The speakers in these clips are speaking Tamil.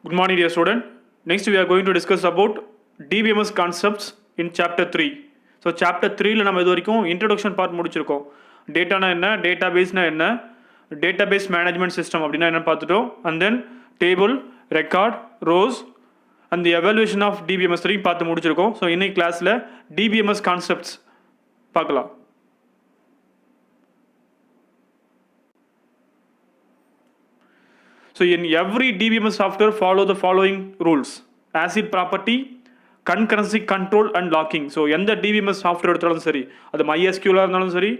Good morning, dear student. Next, we are going to discuss about DBMS concepts in chapter 3. So, chapter 3 ல நம்ம இது வரைக்கும் introduction part முடிச்சிருக்கோம். டேட்டானா என்ன, டேட்டாபேஸ்னா என்ன, டேட்டாபேஸ் மேனேஜ்மெண்ட் சிஸ்டம் அப்படின்னா என்ன பார்த்துட்டோம். And then table, record, rows and the evaluation of DBMS 3 பார்த்து முடிச்சிருக்கோம். ஸோ இன்னைக்கு கிளாஸில் டிபிஎம்எஸ் கான்செப்ட்ஸ் பார்க்கலாம். So in every DBMS software follow the following rules: ACID property, concurrency control and locking. So எந்த DBMS software எடுத்தாலும் சரி, அது MySQL இருந்தாலும் சரி,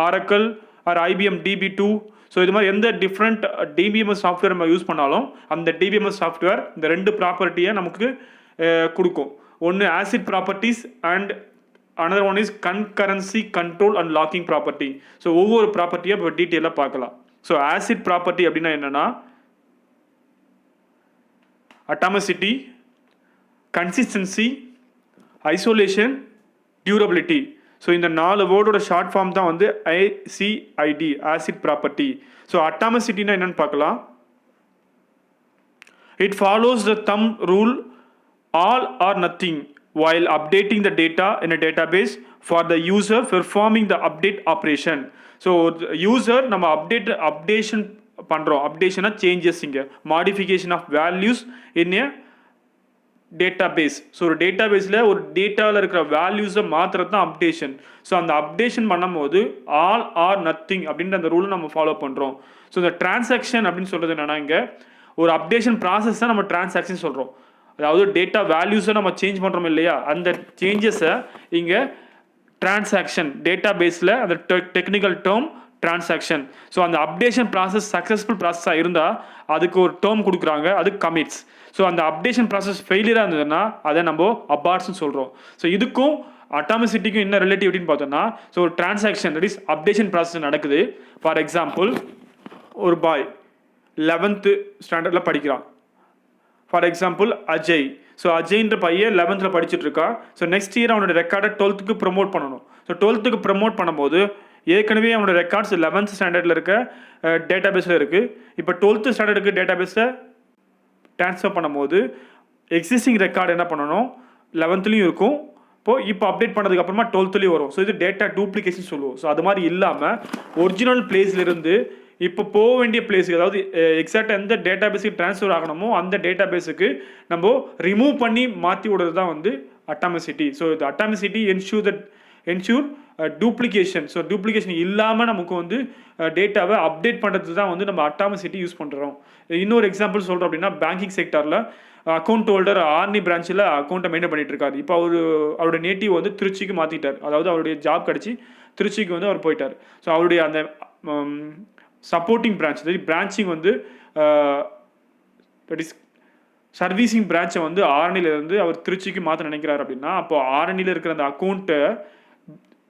Oracle or IBM DB2, so இது மாதிரி எந்த டிஃப்ரெண்ட் டிபிஎம்எஸ் சாஃப்ட்வேர் நம்ம யூஸ் பண்ணாலும் அந்த டிபிஎம்எஸ் சாஃப்ட்வேர் இந்த ரெண்டு ப்ராப்பர்ட்டியை நமக்கு கொடுக்கும். ஒன்று acid properties and another one is concurrency control and locking property. So ஒவ்வொரு ப்ராப்பர்ட்டியை இப்போ டீட்டெயிலாக பார்க்கலாம். ஸோ ஆசிட் ப்ராப்பர்ட்டி அப்படின்னா என்னென்னா atomicity, consistency, isolation, durability. So இந்த 4 வேர்டோட ஷார்ட் ஃபார்ம் தான் வந்து ACID, ஆசிட் ப்ராப்பர்ட்டி. ஸோ அட்டாமிசிட்டினா என்னன்னு பார்க்கலாம். It follows the thumb rule all or nothing while updating the data in a database for the user performing the update operation. So user நம்ம அப்டேஷன் பண்ணுறோம். அப்டேஷனாக சேஞ்சஸ், இங்கே modification of values in a database. So ஒரு டேட்டா பேஸில் ஒரு டேட்டாவில் இருக்கிற வேல்யூஸை மாற்றுறது தான் அப்டேஷன். ஸோ அந்த அப்டேஷன் பண்ணும்போது ஆல் ஆர் நத்திங் அப்படின்ற அந்த ரூலை நம்ம ஃபாலோ பண்ணுறோம். ஸோ இந்த டிரான்சாக்ஷன் அப்படின்னு சொல்கிறது என்னென்னா, இங்கே ஒரு அப்டேஷன் ப்ராசஸ் தான் நம்ம டிரான்சாக்ஷன் சொல்கிறோம். அதாவது டேட்டா வேல்யூஸை நம்ம சேஞ்ச் பண்ணுறோம் இல்லையா, அந்த சேஞ்சஸை இங்கே டிரான்சாக்ஷன், டேட்டா பேஸில் அந்த டெக்னிக்கல் டேர்ம் டிரான்சாக்ஷன். ஸோ அந்த அப்டேஷன் ப்ராசஸ் சக்ஸஸ்ஃபுல் ப்ராசஸாக இருந்தால் அதுக்கு ஒரு டேர்ம் கொடுக்குறாங்க, அது கமிட்ஸ். ஸோ அந்த அப்டேஷன் ப்ராசஸ் ஃபெயிலியராக இருந்ததுன்னா அதை நம்ம அபார்ட்ஸ்னு சொல்கிறோம். ஸோ இதுக்கும் அட்டாமிசிட்டிக்கும் என்ன ரிலேட்டிவிட்டின்னு பார்த்தோம்னா, ஸோ ஒரு transaction that is updation process நடக்குது. ஃபார் எக்ஸாம்பிள், ஒரு பாய் 11th ஸ்டாண்டர்டில் படிக்கிறான். For example Ajay. ஸோ அஜய்ன்ற பையன் 11th படிச்சுட்டு இருக்கான். ஸோ நெக்ஸ்ட் இயர் அவனோட ரெக்கார்டை 12th ப்ரமோட் பண்ணணும். ஸோ 12th ப்ரமோட் பண்ணும்போது ஏற்கனவே அவனோட ரெக்கார்ட்ஸ் 11th ஸ்டாண்டர்டில் இருக்க டேட்டா பேஸில் இருக்குது. இப்போ 12th ஸ்டாண்டர்டுக்கு டேட்டா பேஸை ட்ரான்ஸ்ஃபர் பண்ணும்போது எக்ஸிஸ்டிங் ரெக்கார்டு என்ன பண்ணணும், 11th இருக்கும். இப்போ அப்டேட் பண்ணதுக்கப்புறமா 12th வரும். ஸோ இது டேட்டா டூப்ளிகேஷன் சொல்லுவோம். ஸோ அது மாதிரி இல்லாமல் ஒரிஜினல் பிளேஸ்லேருந்து இப்போ போக வேண்டிய பிளேஸுக்கு, அதாவது எக்ஸாக்டாக எந்த டேட்டா பேஸுக்கு ட்ரான்ஸ்ஃபர் ஆகணுமோ அந்த டேட்டா பேஸுக்கு நம்ம ரிமூவ் பண்ணி மாற்றி விடுறது தான் வந்து அட்டாமிசிட்டி. ஸோ இது atomicity ensure duplication. So duplication இல்லாமல் நமக்கு வந்து டேட்டாவை அப்டேட் பண்ணுறது தான் வந்து நம்ம அட்டாமிசிட்டி யூஸ் பண்ணுறோம். இன்னொரு எக்ஸாம்பிள் சொல்கிறோம் அப்படின்னா, பேங்கிங் செக்டரில் அக்கௌண்ட் ஹோல்டர் ஆர்னி பிரான்ச்சில் அக்கௌண்ட்டை மெயின்டைன் பண்ணிட்டு இருக்காரு. இப்போ அவருடைய நேட்டிவ் வந்து திருச்சிக்கு மாற்றிட்டார். அதாவது அவருடைய ஜாப் கிடச்சி திருச்சிக்கு வந்து அவர் போயிட்டார். ஸோ அவருடைய அந்த சப்போர்ட்டிங் பிரான்ச், பிரான்ச்சிங் வந்து தட் இஸ் சர்வீசிங் பிரான்ச்சை வந்து ஆரணியிலேருந்து அவர் திருச்சிக்கு மாற்ற நினைக்கிறார் அப்படின்னா, அப்போ ஆரணியில் இருக்கிற அந்த அக்கௌண்ட்டை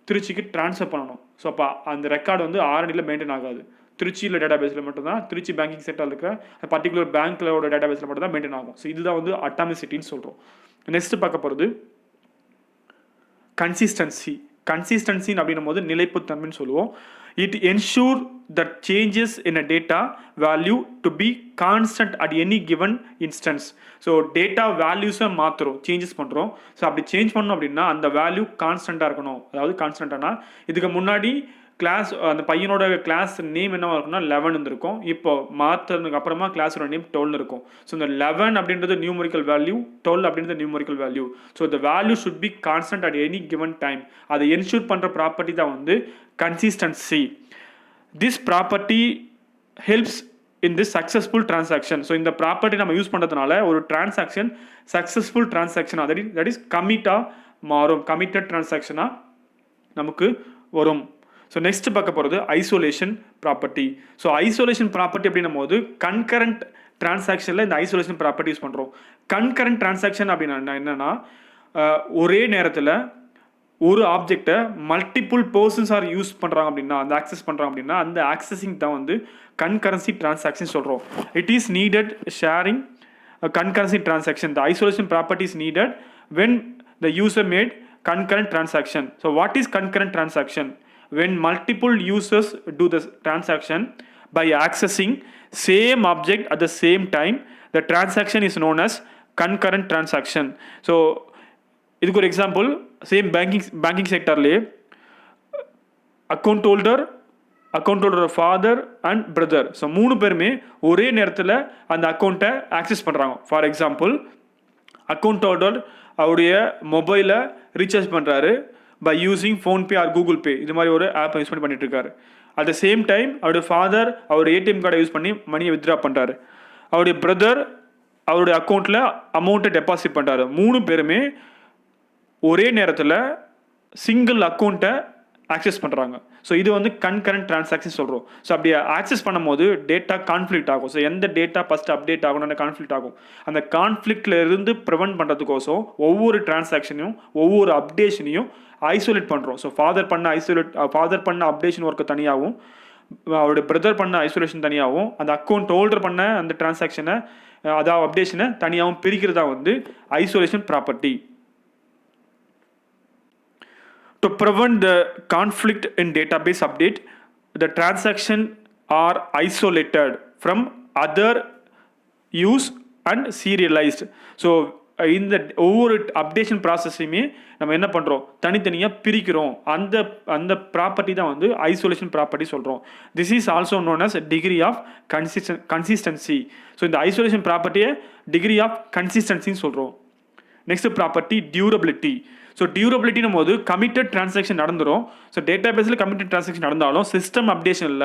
திருச்சிக்கு ட்ரான்ஸ்ஃபர் பண்ணணும். ஸோ அப்போ அந்த ரெக்கார்டு வந்து ஆரணியில் மெயின்டைன் ஆகாது. திருச்சியில் டேட்டா பேஸில் மட்டும்தான், திருச்சி பேங்கிங் செக்டரில் இருக்கிற பர்டிகுலர் பேங்க்லோட டேட்டா பேஸில் மட்டும் தான் மெயின்டைன் ஆகும். ஸோ இதுதான் வந்து அட்டாமிசிட்டின்னு சொல்கிறோம். நெக்ஸ்ட் பார்க்க போகிறது கன்சிஸ்டன்சி. கன்சிஸ்டன்சின்னு அப்படின்னும் போது நிலைப்புத்தன்மைன்னு சொல்லுவோம். It ensure that changes in a data value to be constant at any given instance. So data வேல்யூஸை மாற்றுறோம், சேஞ்சஸ் பண்ணுறோம். ஸோ அப்படி சேஞ்ச் பண்ணோம் அப்படின்னா அந்த வேல்யூ கான்ஸ்டண்ட்டாக இருக்கணும். அதாவது கான்ஸ்டண்ட்டானா, இதுக்கு முன்னாடி கிளாஸ் அந்த பையனோட கிளாஸ் நேம் என்னவா இருக்குன்னா 11 இருந்திருக்கும். இப்போ மாற்றுறதுக்கு அப்புறமா கிளாஸோட நேம் 12 இருக்கும். ஸோ இந்த 11 அப்படின்றது நியூமரிக்கல் வேல்யூ, 12 அப்படின்றது நியூமரிக்கல் வேல்யூ. ஸோ இந்த value should be constant at any given time. அதை என்ஷூர் பண்ணுற ப்ராப்பர்ட்டி தான் வந்து consistency. This property helps in this successful transaction. So இந்த ப்ராப்பர்ட்டி நம்ம யூஸ் பண்ணுறதுனால ஒரு transaction successful transaction, that is கமிட்டாக மாறும், கமிட்டட் டிரான்சாக்ஷனாக நமக்கு வரும். ஸோ நெக்ஸ்ட் பார்க்க போகிறது isolation property. So isolation property அப்படின்னும் போது கன்கரண்ட் டிரான்சாக்ஷனில் இந்த ஐசோலேஷன் ப்ராப்பர்ட்டி யூஸ் பண்ணுறோம். கன்கரண்ட் டிரான்சாக்ஷன் அப்படின்னா என்னென்னா, ஒரே நேரத்தில் ஒரு ஆப்ஜெக்டை மல்டிபிள் பர்சன்ஸ் ஆர் யூஸ் பண்ணுறாங்க அப்படின்னா, அந்த ஆக்சஸ் பண்ணுறாங்க அப்படின்னா அந்த ஆக்சஸிங் தான் வந்து கன்கரன்சி டிரான்சாக்ஷன் சொல்கிறோம். It is needed sharing concurrency transaction. The isolation property is needed when the user made concurrent transaction. So what is concurrent transaction? When multiple users do the transaction by accessing same object at the same time, the transaction is known as concurrent transaction. So இதுக்கு ஒரு எக்ஸாம்பிள், சேம் பேங்கிங் செக்டர்லேயே account holder father and brother, so 3 பேருமே ஒரே நேரத்தில் அந்த அக்கௌண்ட்டை ஆக்சஸ் பண்ணுறாங்க. ஃபார் எக்ஸாம்பிள், அக்கௌண்ட் ஹோல்டர் அவருடைய மொபைலை ரீசார்ஜ் பண்ணுறாரு by using PhonePe or Google Pay, இது மாதிரி ஒரு ஆப்பை யூஸ் பண்ணி பண்ணிட்டுருக்காரு. அட் த சேம் டைம் அவருடைய ஃபாதர் அவருடைய ஏடிஎம் கார்டை யூஸ் பண்ணி மணியை வித்ட்ரா பண்ணுறாரு. அவருடைய பிரதர் அவருடைய அக்கௌண்ட்டில் அமௌண்ட்டை டெபாசிட் பண்ணுறாரு. 3 பேருமே ஒரே நேரத்தில் சிங்கிள் அக்கௌண்ட்டை ஆக்சஸ் பண்ணுறாங்க. ஸோ இது வந்து கன்கரண்ட் டிரான்சாக்ஷன் சொல்கிறோம். ஸோ அப்படி ஆக்சஸ் பண்ணும்போது டேட்டா கான்ஃப்ளிக்ட் ஆகும். ஸோ எந்த டேட்டா ஃபஸ்ட்டு அப்டேட் ஆகணும்னு கான்ஃப்ளிக்ட் ஆகும். அந்த கான்ஃப்ளிக்டில் இருந்து ப்ரிவென்ட் பண்ணுறதுக்கோசம் ஒவ்வொரு டிரான்சாக்ஷனையும் ஒவ்வொரு அப்டேஷனையும் ஐசோலேட் பண்ணுறோம். ஸோ ஃபாதர் பண்ண அப்டேஷன் ஒர்க்கு தனியாகவும், அவருடைய பிரதர் பண்ண ஐசோலேஷன் தனியாகவும், அந்த அக்கௌண்ட் ஹோல்டர் பண்ண அந்த டிரான்சாக்ஷனை அதாவது அப்டேஷனை தனியாகவும் பிரிக்கிறதா வந்து isolation property. To prevent the conflict in database update, the transaction are isolated from other use and serialized. So இந்த ஒவ்வொரு அப்டேஷன் ப்ராசஸையுமே நம்ம என்ன பண்ணுறோம், தனித்தனியாக பிரிக்கிறோம். அந்த ப்ராப்பர்ட்டி தான் வந்து ஐசோலேஷன் ப்ராப்பர்ட்டி சொல்கிறோம். This is also known as degree of consistency. So இந்த ஐசோலேஷன் ப்ராப்பர்ட்டியை டிகிரி ஆஃப் கன்சிஸ்டன்சின்னு சொல்கிறோம். Next property durability. ஸோ டியூரபிலிட்டினும் போது கமிட்டட் டிரான்சாக்ஷன் நடந்துடும். ஸோ டேட்டா பேஸில் கமிட்டட் டிரான்சாக்ஷன் நடந்தாலும் சிஸ்டம் அப்டேஷனில்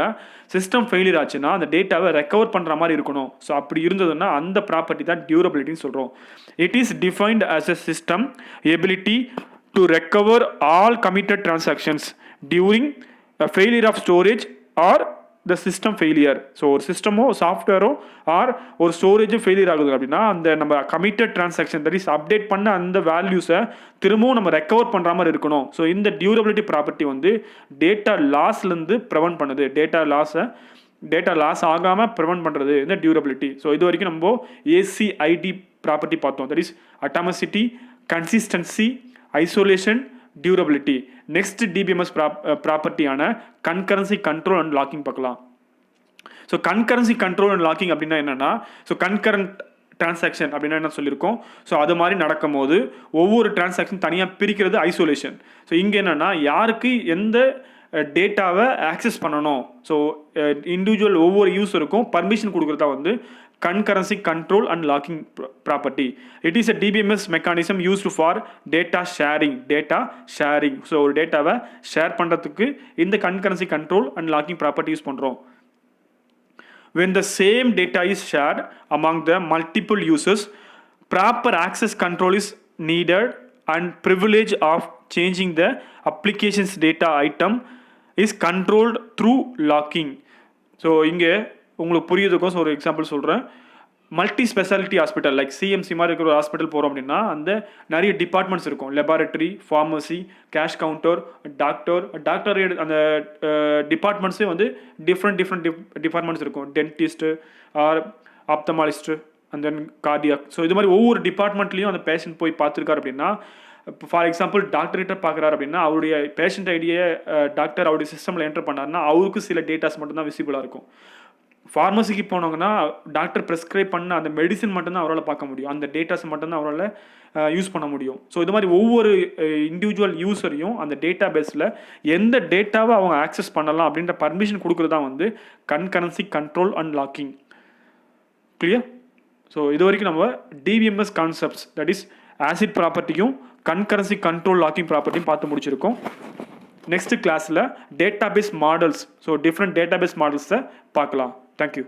சிஸ்டம் ஃபெயிலியர் ஆச்சுன்னா அந்த டேட்டாவை ரெக்கவர் பண்ணுற மாதிரி இருக்கணும். ஸோ அப்படி இருந்ததுன்னா அந்த ப்ராப்பர்ட்டி தான் டியூரபிலிட்டின்னு சொல்கிறோம். It is defined as a system ability to recover all committed transactions during failure of storage or the system failure. So ஒரு சிஸ்டமோ சாஃப்ட்வேரோ ஆர் ஒரு ஸ்டோரேஜும் ஃபெயிலியர் ஆகுது அப்படின்னா அந்த நம்ம committed transaction that is update பண்ண அந்த வேல்யூஸை திரும்பவும் நம்ம ரெக்கவர் பண்ணுற மாதிரி இருக்கணும். ஸோ இந்த டியூரபிலிட்டி ப்ராப்பர்ட்டி வந்து டேட்டா லாஸ்லேருந்து ப்ரிவென்ட் பண்ணுது. டேட்டா லாஸ் ஆகாமல் ப்ரிவென்ட் பண்ணுறது இந்த டியூரபிலிட்டி. ஸோ இது வரைக்கும் நம்ம ஏசிஐடி ப்ராப்பர்ட்டி பார்த்தோம். That is atomicity, consistency, isolation, durability. Next DBMS ப்ராப்பர்ட்டியான கன்கரன்சி கண்ட்ரோல் அண்ட் லாக்கிங் பார்க்கலாம். So concurrency control and locking அப்படின்னா என்னென்னா, ஸோ கன்கரண்ட் டிரான்சாக்ஷன் அப்படின்னா என்ன சொல்லியிருக்கோம். ஸோ அது மாதிரி நடக்கும் போது ஒவ்வொரு டிரான்சாக்ஷன் தனியாக பிரிக்கிறது ஐசோலேஷன். ஸோ இங்கே என்னென்னா யாருக்கு எந்த டேட்டாவை ஆக்சஸ் பண்ணணும், ஸோ இண்டிவிஜுவல் ஒவ்வொரு யூஸருக்கும் பர்மிஷன் கொடுக்குறதா வந்து concurrency control and locking property. It is a DBMS mechanism used for data sharing. So ஒரு டேட்டாவை ஷேர் பண்ணுறதுக்கு இந்த concurrency control and locking property use பண்ணுறோம். When the same data is shared among the multiple users, proper access control is needed and privilege of changing the application's data item is controlled through locking. So இங்கே உங்களுக்கு புரியுதுக்கோசம் ஒரு எக்ஸாம்பிள் சொல்கிறேன். Multi speciality hospital like CMC மாதிரி இருக்கிற ஒரு ஹாஸ்பிட்டல் போகிறோம் அப்படின்னா அந்த நிறைய டிபார்ட்மெண்ட்ஸ் இருக்கும். Laboratory, pharmacy, cash counter, doctor அந்த டிபார்ட்மெண்ட்ஸே வந்து டிஃப்ரெண்ட் டிபார்ட்மெண்ட்ஸ் இருக்கும். Dentist or ophthalmologist and then cardiac. So இது மாதிரி ஒவ்வொரு டிபார்ட்மெண்ட்லேயும் அந்த பேஷண்ட் போய் பார்த்துருக்காரு அப்படின்னா, இப்போ ஃபார் எக்ஸாம்பிள் டாக்டர்கிட்ட பார்க்குறாரு அப்படின்னா அவருடைய பேஷண்ட் ஐடியை டாக்டர் அவருடைய சிஸ்டமில் என்டர் பண்ணாருன்னா அவருக்கு சில டேட்டாஸ் மட்டும்தான் விசிபிளாக இருக்கும். ஃபார்மசிக்கு போனவங்கன்னா டாக்டர் ப்ரெஸ்கிரைப் பண்ண அந்த மெடிசன் மட்டும்தான் அவரால் பார்க்க முடியும். அந்த டேட்டாஸ் மட்டும்தான் அவரால் யூஸ் பண்ண முடியும். ஸோ இது மாதிரி ஒவ்வொரு இண்டிவிஜுவல் யூஸரையும் அந்த டேட்டா பேஸில் எந்த டேட்டாவை அவங்க ஆக்சஸ் பண்ணலாம் அப்படின்ற பர்மிஷன் கொடுக்குறது தான் வந்து concurrency control and locking. Clear? So இது வரைக்கும் நம்ம DBMS concepts that is acid ப்ராப்பர்ட்டியும் கன்கரன்சி கண்ட்ரோல் லாக்கிங் ப்ராப்பர்ட்டியும் பார்த்து முடிச்சிருக்கோம். நெக்ஸ்ட் கிளாஸில் database models, so different database மாடல்ஸை பார்க்கலாம். தேங்க்யூ.